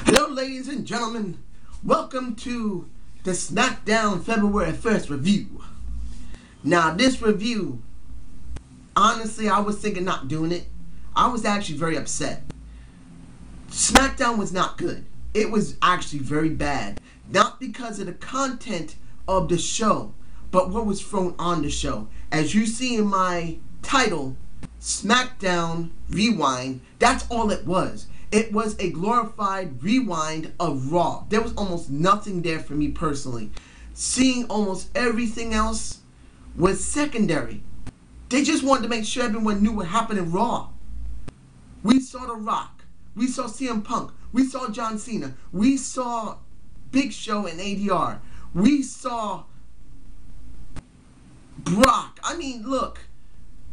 Hello ladies and gentlemen, welcome to the SmackDown February 1st review. Now this review, honestly I was thinking not doing it. I was actually very upset. SmackDown was not good. It was actually very bad. Not because of the content of the show, but what was thrown on the show. As you see in my title, SmackDown Rewind, that's all it was. It was a glorified rewind of Raw. There was almost nothing there for me personally. Seeing almost everything else was secondary. They just wanted to make sure everyone knew what happened in Raw. We saw The Rock. We saw CM Punk. We saw John Cena. We saw Big Show and ADR. We saw Brock. I mean, look.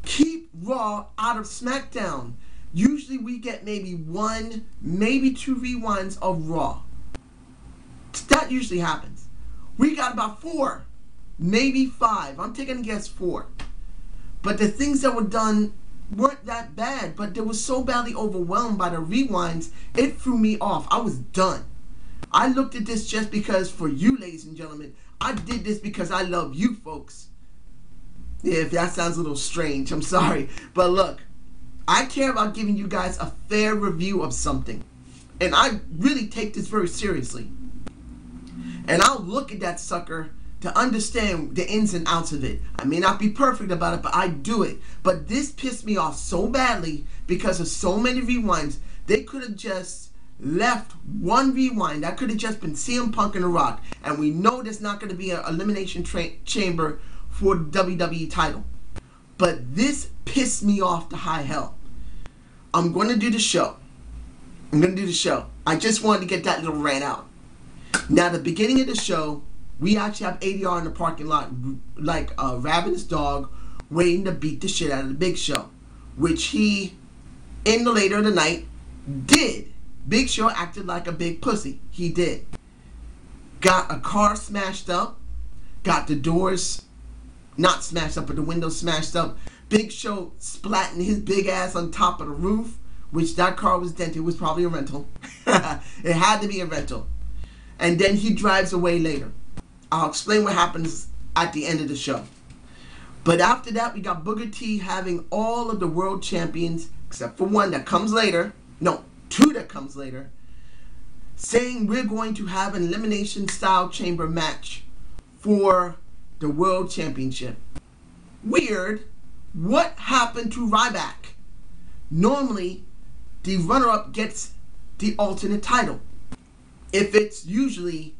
Keep Raw out of SmackDown. Usually we get maybe one, maybe two rewinds of Raw. That usually happens. We got about 4, maybe 5. I'm taking a guess 4. But the things that were done weren't that bad, but they were so badly overwhelmed by the rewinds, it threw me off. I was done. I looked at this just because, for you ladies and gentlemen, I did this because I love you folks. Yeah, if that sounds a little strange, I'm sorry. But look, I care about giving you guys a fair review of something. And I really take this very seriously. And I'll look at that sucker to understand the ins and outs of it. I may not be perfect about it, but I do it. But this pissed me off so badly because of so many rewinds. They could have just left one rewind. That could have just been CM Punk and The Rock. And we know there's not going to be an elimination chamber for the WWE title. But this pissed me off to high hell. I'm going to do the show. I just wanted to get that little rant out. Now, the beginning of the show, we actually have ADR in the parking lot like a ravenous dog waiting to beat the shit out of the Big Show. Which he, in the later of the night, did. Big Show acted like a big pussy. He did. Got a car smashed up. Got the doors not smashed up, but the windows smashed up. Big Show splatting his big ass on top of the roof, which that car was dented. It was probably a rental. It had to be a rental. And then he drives away later. I'll explain what happens at the end of the show. But after that, we got Booker T having all of the world champions, except for one that comes later. No, 2 that comes later. Saying we're going to have an elimination style chamber match for the world championship. Weird. What happened to Ryback? Normally, the runner-up gets the alternate title. If it's usually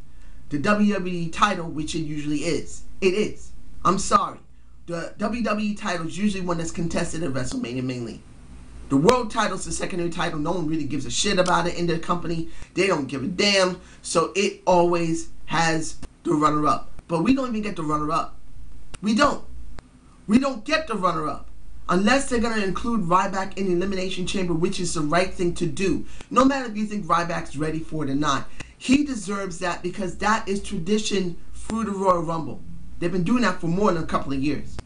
the WWE title, which it usually is. It is. I'm sorry. The WWE title is usually one that's contested at WrestleMania mainly. The world title is the secondary title. No one really gives a shit about it in the company. They don't give a damn. So it always has the runner-up. But we don't even get the runner-up. We don't. We don't get the runner-up. Unless they're going to include Ryback in the Elimination Chamber, which is the right thing to do. No matter if you think Ryback's ready for it or not. He deserves that because that is tradition through the Royal Rumble. They've been doing that for more than a couple of years.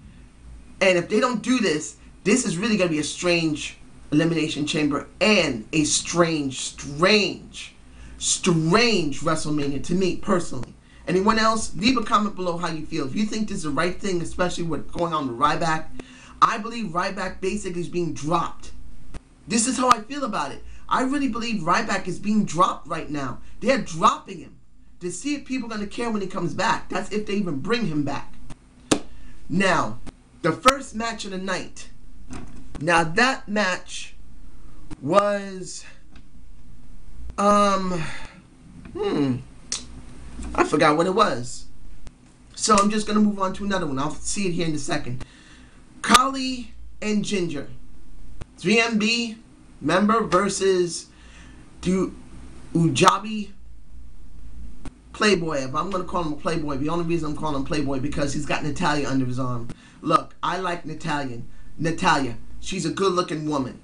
And if they don't do this, this is really going to be a strange Elimination Chamber and a strange WrestleMania to me personally. Anyone else? Leave a comment below how you feel. If you think this is the right thing, especially what's going on with Ryback, I believe Ryback basically is being dropped. This is how I feel about it. I really believe Ryback is being dropped right now. They're dropping him to see if people are going to care when he comes back. That's if they even bring him back. Now, the first match of the night. Now, that match was... I forgot what it was. So I'm just going to move on to another one. I'll see it here in a second. Kali and Ginger. 3MB member versus the Ujabi Playboy. If I'm going to call him a Playboy, the only reason I'm calling him Playboy because he's got Natalia under his arm. Look, I like Natalia. She's a good-looking woman.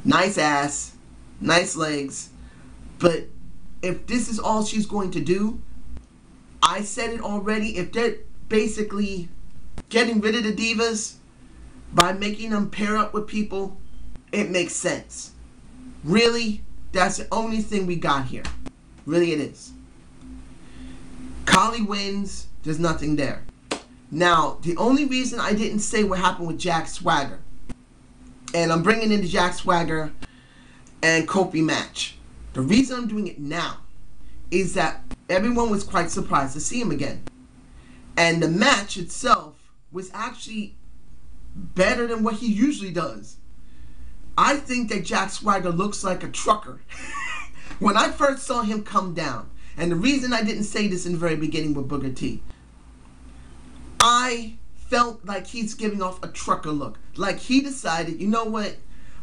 Nice ass. Nice legs. But if this is all she's going to do, I said it already, if they're basically getting rid of the divas by making them pair up with people, it makes sense. Really? That's the only thing we got here. Really it is. Khali wins. There's nothing there. Now, the only reason I didn't say what happened with Jack Swagger, and I'm bringing in the Jack Swagger and Kofi match. The reason I'm doing it now is that everyone was quite surprised to see him again. And the match itself was actually better than what he usually does. I think that Jack Swagger looks like a trucker. When I first saw him come down, and the reason I didn't say this in the very beginning with Booker T, I felt like he's giving off a trucker look. Like he decided, you know what,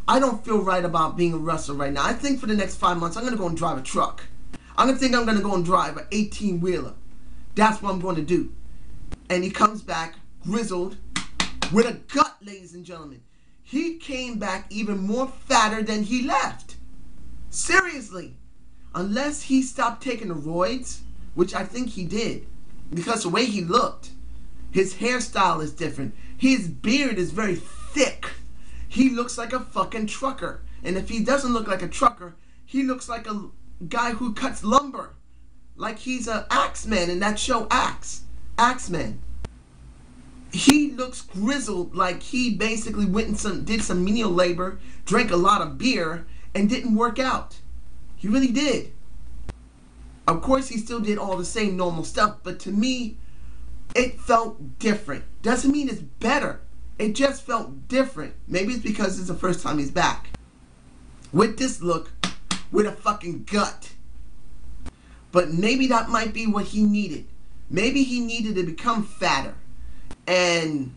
I don't feel right about being a wrestler right now. I think for the next 5 months, I'm going to go and drive a truck. I'm going to go and drive an 18-wheeler. That's what I'm going to do. And he comes back grizzled with a gut, ladies and gentlemen. He came back even more fatter than he left. Seriously. Unless he stopped taking the roids, which I think he did. Because the way he looked, his hairstyle is different. His beard is very thick. He looks like a fucking trucker. And if he doesn't look like a trucker, he looks like a guy who cuts lumber. Like he's an axeman in that show Axeman. He looks grizzled, like he basically went and did some menial labor, drank a lot of beer, and didn't work out. He really did. Of course, he still did all the same normal stuff, but to me, it felt different. Doesn't mean it's better. It just felt different. Maybe it's because it's the first time he's back. With this look, with a fucking gut. But maybe that might be what he needed. Maybe he needed to become fatter and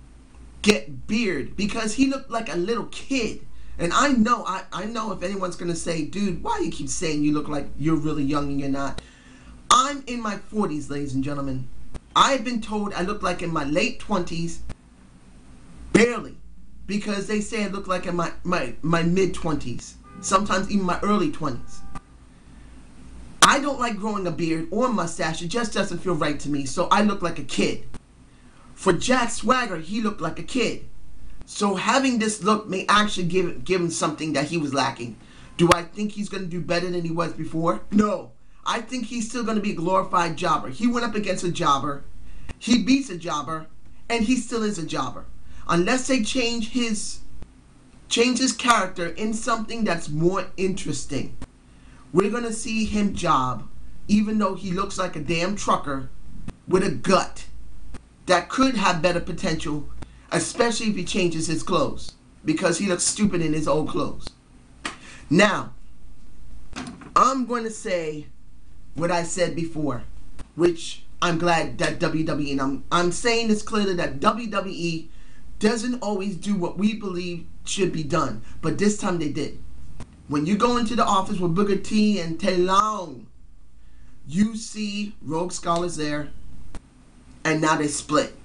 get beard, because he looked like a little kid. And I know if anyone's gonna say, dude, why do you keep saying you look like you're really young and you're not? I'm in my 40s, ladies and gentlemen. I've been told I look like in my late 20s, barely, because they say I look like in my mid 20s, sometimes even my early 20s. I don't like growing a beard or a mustache. It just doesn't feel right to me, so I look like a kid. For Jack Swagger, he looked like a kid. So having this look may actually give him something that he was lacking. Do I think he's going to do better than he was before? No. I think he's still going to be a glorified jobber. He went up against a jobber. He beats a jobber. And he still is a jobber. Unless they change his character in something that's more interesting. We're going to see him job, even though he looks like a damn trucker with a gut that could have better potential, especially if he changes his clothes, because he looks stupid in his old clothes. Now, I'm going to say what I said before, which I'm glad that WWE, and I'm saying this clearly, that WWE doesn't always do what we believe should be done, but this time they did. When you go into the office with Booker T and Tay Long, you see Rogue Scholars there, and now they split.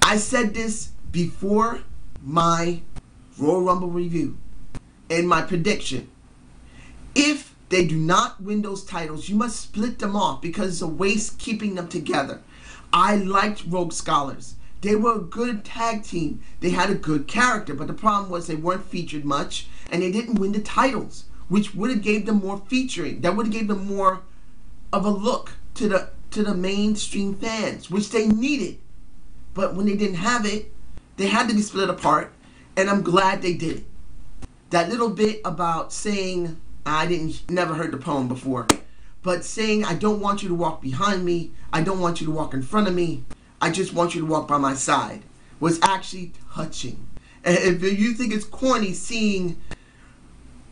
I said this before my Royal Rumble review and my prediction. If they do not win those titles, you must split them off, because it's a waste keeping them together. I liked Rogue Scholars. They were a good tag team. They had a good character, but the problem was they weren't featured much, and they didn't win the titles, which would have gave them more featuring. That would have gave them more of a look to the mainstream fans, which they needed. But when they didn't have it, they had to be split apart, and I'm glad they did it. That little bit about saying, never heard the poem before, but saying, I don't want you to walk behind me, I don't want you to walk in front of me, I just want you to walk by my side, was actually touching. And if you think it's corny seeing,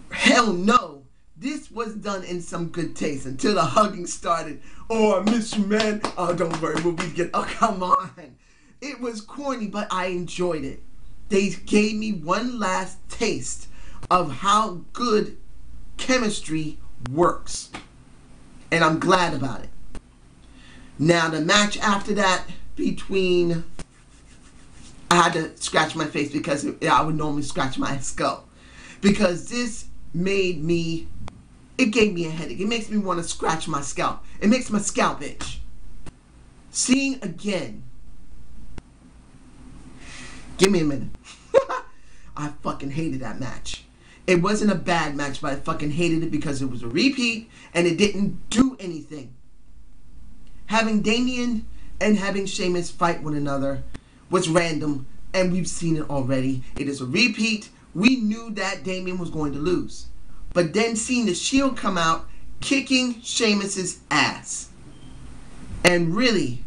hell no, this was done in some good taste until the hugging started. Oh, I miss you, man. Oh, don't worry, we'll be good. Oh, come on. It was corny, but I enjoyed it. They gave me one last taste of how good chemistry works. And I'm glad about it. Now, the match after that between... I had to scratch my face because I would normally scratch my skull. Because this made me... It gave me a headache. It makes me want to scratch my scalp. It makes my scalp itch. Seeing again... Give me a minute. I fucking hated that match. It wasn't a bad match, but I fucking hated it because it was a repeat and it didn't do anything. Having Damian and having Sheamus fight one another was random, and we've seen it already. It is a repeat. We knew that Damian was going to lose. But then seeing the Shield come out, kicking Sheamus's ass. And really,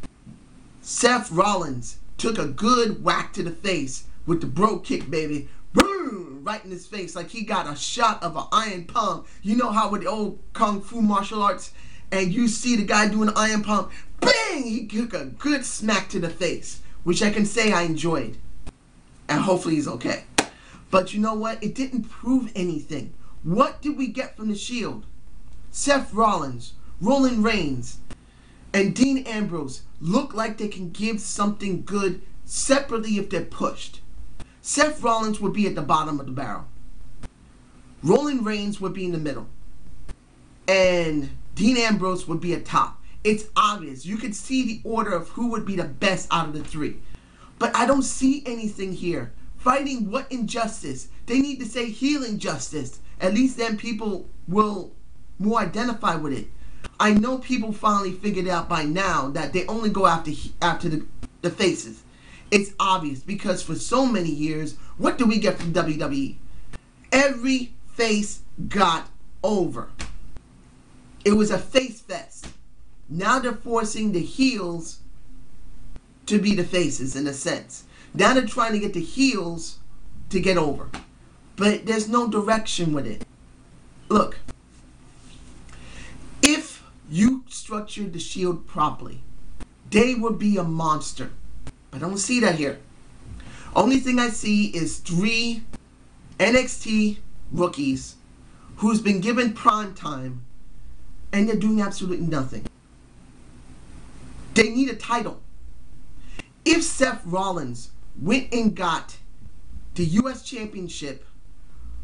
Seth Rollins took a good whack to the face with the bro kick, baby. Boom! Right in his face, like he got a shot of an iron palm. You know how with the old Kung Fu martial arts, and you see the guy doing an iron palm, bang! He took a good smack to the face, which I can say I enjoyed. And hopefully he's okay. But you know what? It didn't prove anything. What did we get from the Shield? Seth Rollins, Roman Reigns, and Dean Ambrose look like they can give something good separately if they're pushed. Seth Rollins would be at the bottom of the barrel. Roman Reigns would be in the middle. And Dean Ambrose would be at top. It's obvious. You could see the order of who would be the best out of the three. But I don't see anything here. Fighting what injustice? They need to say heel injustice. At least then people will more identify with it. I know people finally figured out by now that they only go after the faces. It's obvious because for so many years, what do we get from WWE? Every face got over. It was a face fest. Now they're forcing the heels to be the faces in a sense. Now they're trying to get the heels to get over. But there's no direction with it. Look, if you structured the Shield properly, they would be a monster. But I don't see that here. Only thing I see is 3 NXT rookies who's been given prime time and they're doing absolutely nothing. They need a title. If Seth Rollins went and got the US Championship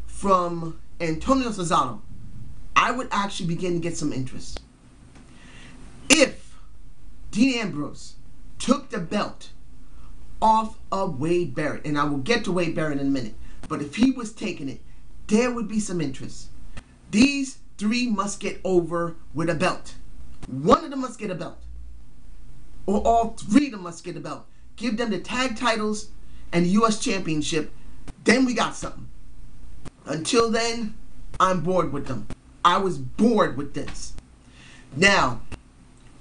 from Antonio Cesaro, I would actually begin to get some interest. If Dean Ambrose took the belt off of Wade Barrett, and I will get to Wade Barrett in a minute, but if he was taking it, there would be some interest. These 3 must get over with a belt. One of them must get a belt. Or all 3 of them must get a belt. Give them the tag titles and the US Championship. Then we got something. Until then, I'm bored with them. I was bored with this. Now,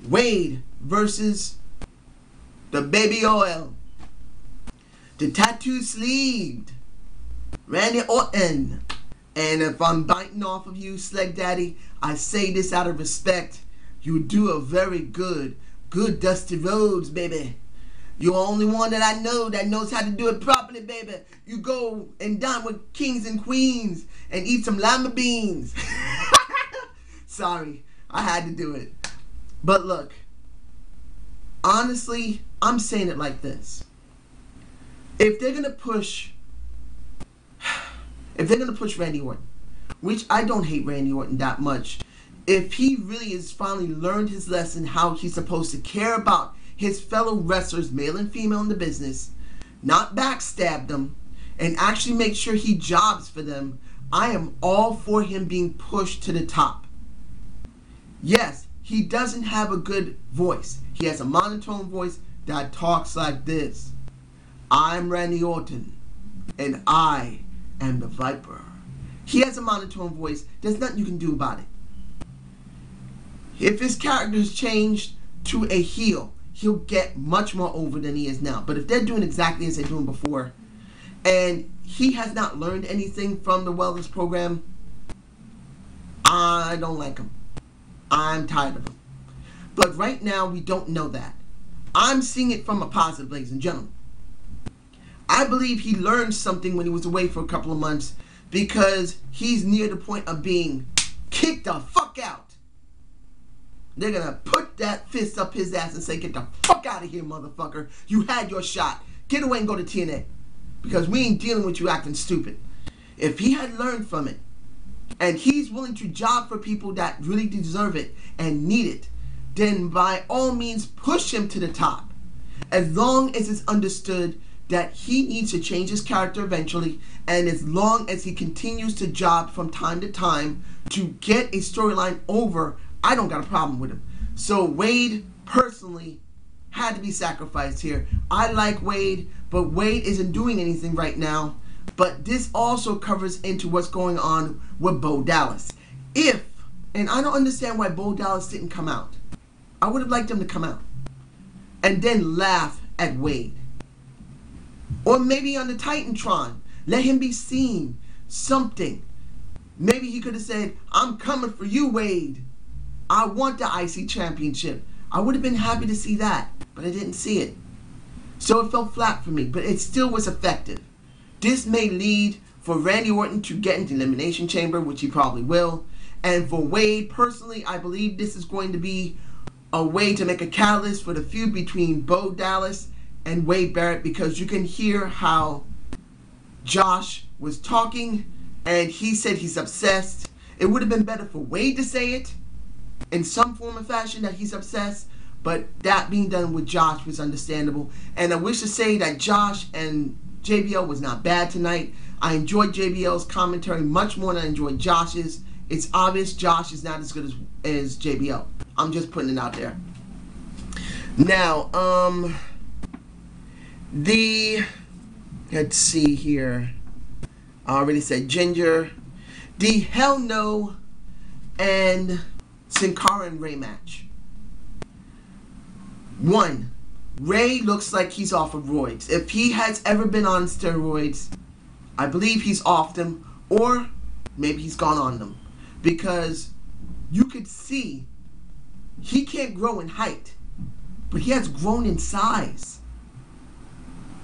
Wade versus the baby oil. The tattoo sleeved Randy Orton. And if I'm biting off of you, Sleg Daddy, I say this out of respect. You do a very good Dusty Rhodes, baby. You're the only one that I know that knows how to do it properly, baby. You go and dine with kings and queens and eat some lima beans. Sorry, I had to do it. But look, honestly, I'm saying it like this. If they're gonna push Randy Orton, which I don't hate Randy Orton that much, if he really has finally learned his lesson how he's supposed to care about his fellow wrestlers, male and female in the business, not backstab them, and actually make sure he jobs for them, I am all for him being pushed to the top. Yes, he doesn't have a good voice. He has a monotone voice that talks like this. I'm Randy Orton, and I am the Viper. He has a monotone voice. There's nothing you can do about it. If his character is changed to a heel, he'll get much more over than he is now. But if they're doing exactly as they're doing before, and he has not learned anything from the wellness program, I don't like him. I'm tired of him. But right now, we don't know that. I'm seeing it from a positive, ladies and gentlemen. I believe he learned something when he was away for a couple of months because he's near the point of being kicked the fuck out. They're going to put that fist up his ass and say, get the fuck out of here, motherfucker. You had your shot. Get away and go to TNA. Because we ain't dealing with you acting stupid. If he had learned from it, and he's willing to job for people that really deserve it and need it, then by all means push him to the top. As long as it's understood that he needs to change his character eventually, and as long as he continues to job from time to time to get a storyline over, I don't got a problem with him. So Wade personally had to be sacrificed here. I like Wade, but Wade isn't doing anything right now. But this also covers into what's going on with Bo Dallas. And I don't understand why Bo Dallas didn't come out. I would have liked him to come out and then laugh at Wade. Or maybe on the Titantron, let him be seen, something. Maybe he could have said, I'm coming for you, Wade. I want the IC championship. I would have been happy to see that, but I didn't see it. So it fell flat for me, but it still was effective. This may lead for Randy Orton to get into the Elimination Chamber, which he probably will. And for Wade, personally, I believe this is going to be a way to make a catalyst for the feud between Bo Dallas and Wade Barrett, because you can hear how Josh was talking and he said he's obsessed. It would have been better for Wade to say it in some form or fashion that he's obsessed, but that being done with Josh was understandable. And I wish to say that Josh and JBL was not bad tonight. I enjoyed JBL's commentary much more than I enjoyed Josh's. It's obvious Josh is not as good as JBL. I'm just putting it out there. Now, let's see here. I already said Ginger. The Hell No and Sin Cara and Ray match. 1. Ray looks like he's off of roids. If he has ever been on steroids, I believe he's off them, or maybe he's gone on them. Because you could see he can't grow in height, but he has grown in size.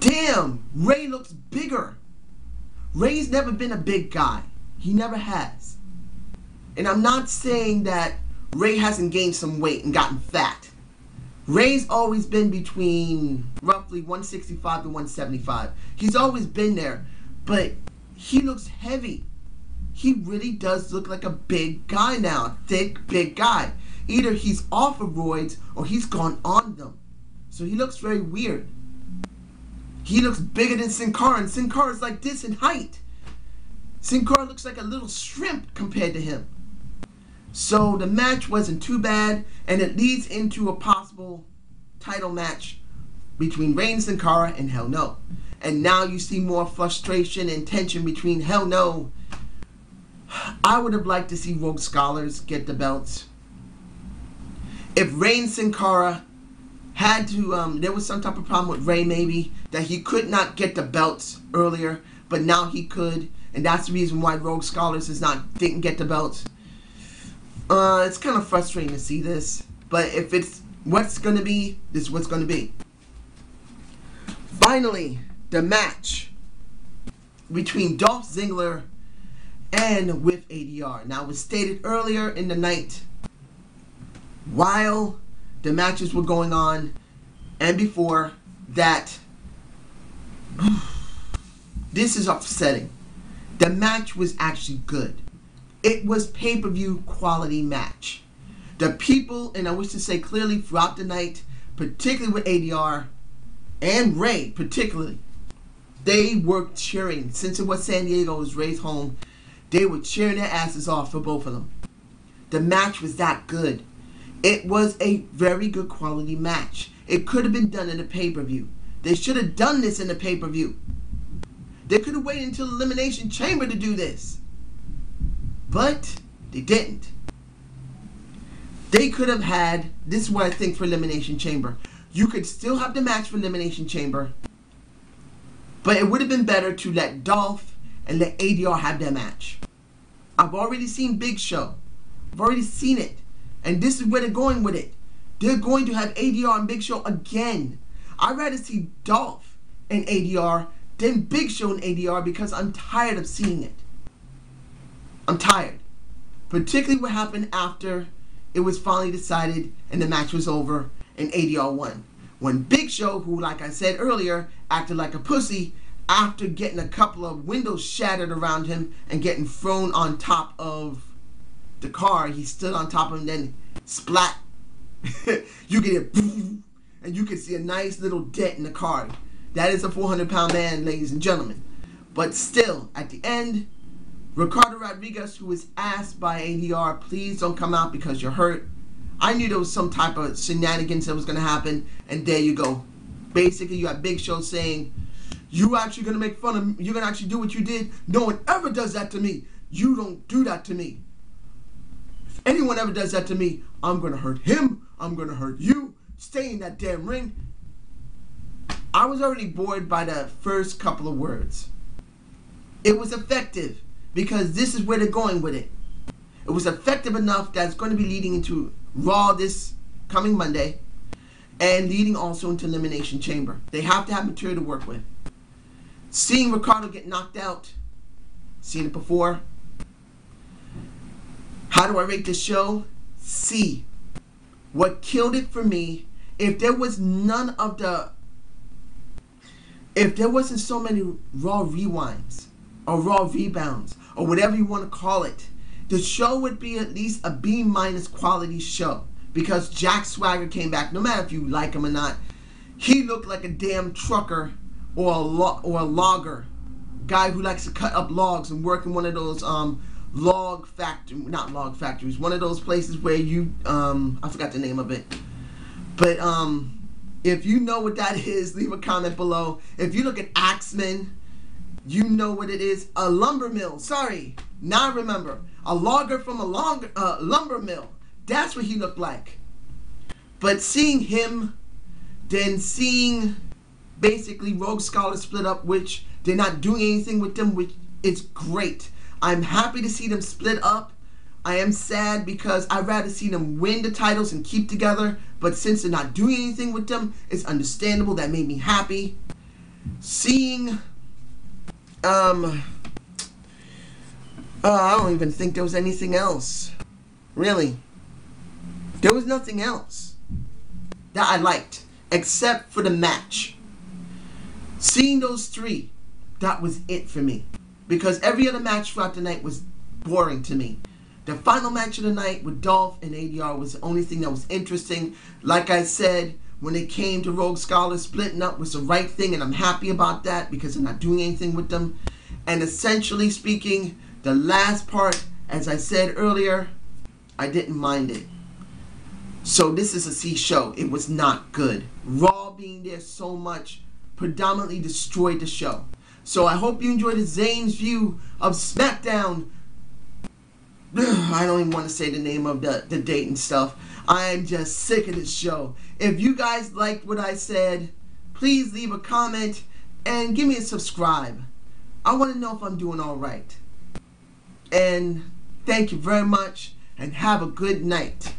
Damn, Ray looks bigger. Ray's never been a big guy. He never has. And I'm not saying that Ray hasn't gained some weight and gotten fat. Ray's always been between roughly 165 to 175. He's always been there, but he looks heavy. He really does look like a big guy now, thick, big guy. Either he's off of roids or he's gone on them. So he looks very weird. He looks bigger than Sin Cara, and Sin Cara's like this in height. Sin Cara looks like a little shrimp compared to him. So the match wasn't too bad, and it leads into a possible title match between Ray and Sin Cara and Hell No. And now you see more frustration and tension between Hell No. I would have liked to see Rogue Scholars get the belts. If Ray and Sin Cara had to, there was some type of problem with Ray maybe, that he could not get the belts earlier, but now he could, and that's the reason why Rogue Scholars didn't get the belts. It's kind of frustrating to see this, but if it's what's going to be, this is what's going to be. Finally, the match between Dolph Ziggler and with ADR. Now, it was stated earlier in the night, while the matches were going on, and before that, this is upsetting. The match was actually good. It was pay-per-view quality match. The people, and I wish to say clearly throughout the night, particularly with ADR and Ray particularly, they were cheering. Since it was San Diego, it was Ray's home, they were cheering their asses off for both of them. The match was that good. It was a very good quality match. It could have been done in a pay-per-view. They should have done this in a pay-per-view. They could have waited until Elimination Chamber to do this. But they didn't. They could have had, this is what I think for Elimination Chamber. You could still have the match for Elimination Chamber, but it would have been better to let Dolph and let ADR have their match. I've already seen Big Show. I've already seen it. And this is where they're going with it. They're going to have ADR and Big Show again. I'd rather see Dolph and ADR than Big Show and ADR, because I'm tired of seeing it. I'm tired. Particularly what happened after it was finally decided and the match was over and ADR won. When Big Show, who like I said earlier, acted like a pussy after getting a couple of windows shattered around him and getting thrown on top of the car, he stood on top of him, then splat. You get it, and you can see a nice little dent in the car. That is a 400-pound man, ladies and gentlemen. But still, at the end, Ricardo Rodriguez, who was asked by ADR, please don't come out because you're hurt. I knew there was some type of shenanigans that was going to happen, and there you go. Basically, you have Big Show saying, you actually going to make fun of me? You're going to actually do what you did? No one ever does that to me. You don't do that to me. If anyone ever does that to me, I'm going to hurt him. I'm going to hurt you. Stay in that damn ring. I was already bored by the first couple of words. It was effective because this is where they're going with it. It was effective enough that it's going to be leading into Raw this coming Monday and leading also into Elimination Chamber. They have to have material to work with. Seeing Ricardo get knocked out, seen it before. How do I rate this show? C. What killed it for me, if there wasn't so many Raw rewinds or Raw rebounds or whatever you want to call it, the show would be at least a B- quality show, because Jack Swagger came back. No matter if you like him or not, he looked like a damn trucker or a logger, guy who likes to cut up logs and work in one of those log factories, one of those places where you I forgot the name of it, but if you know what that is, leave a comment below. If you look at Axeman, you know what it is. A lumber mill. Sorry, now I remember. A logger from a lumber mill. That's what he looked like. But seeing him, then seeing basically Rogue Scholar split up, which they're not doing anything with them, which is great. I'm happy to see them split up. I am sad because I'd rather see them win the titles and keep together. But since they're not doing anything with them, it's understandable. That made me happy. Seeing, I don't even think there was anything else. Really. There was nothing else that I liked except for the match. Seeing those three, that was it for me. Because every other match throughout the night was boring to me. The final match of the night with Dolph and ADR was the only thing that was interesting. Like I said, when it came to Rogue Scholar, splitting up was the right thing, and I'm happy about that because I'm not doing anything with them. And essentially speaking, the last part, as I said earlier, I didn't mind it. So this is a C show. It was not good. Raw being there so much predominantly destroyed the show. So I hope you enjoyed the Zane's view of SmackDown. I don't even want to say the name of the date and stuff. I'm just sick of this show. If you guys liked what I said, please leave a comment and give me a subscribe. I want to know if I'm doing all right. And thank you very much and have a good night.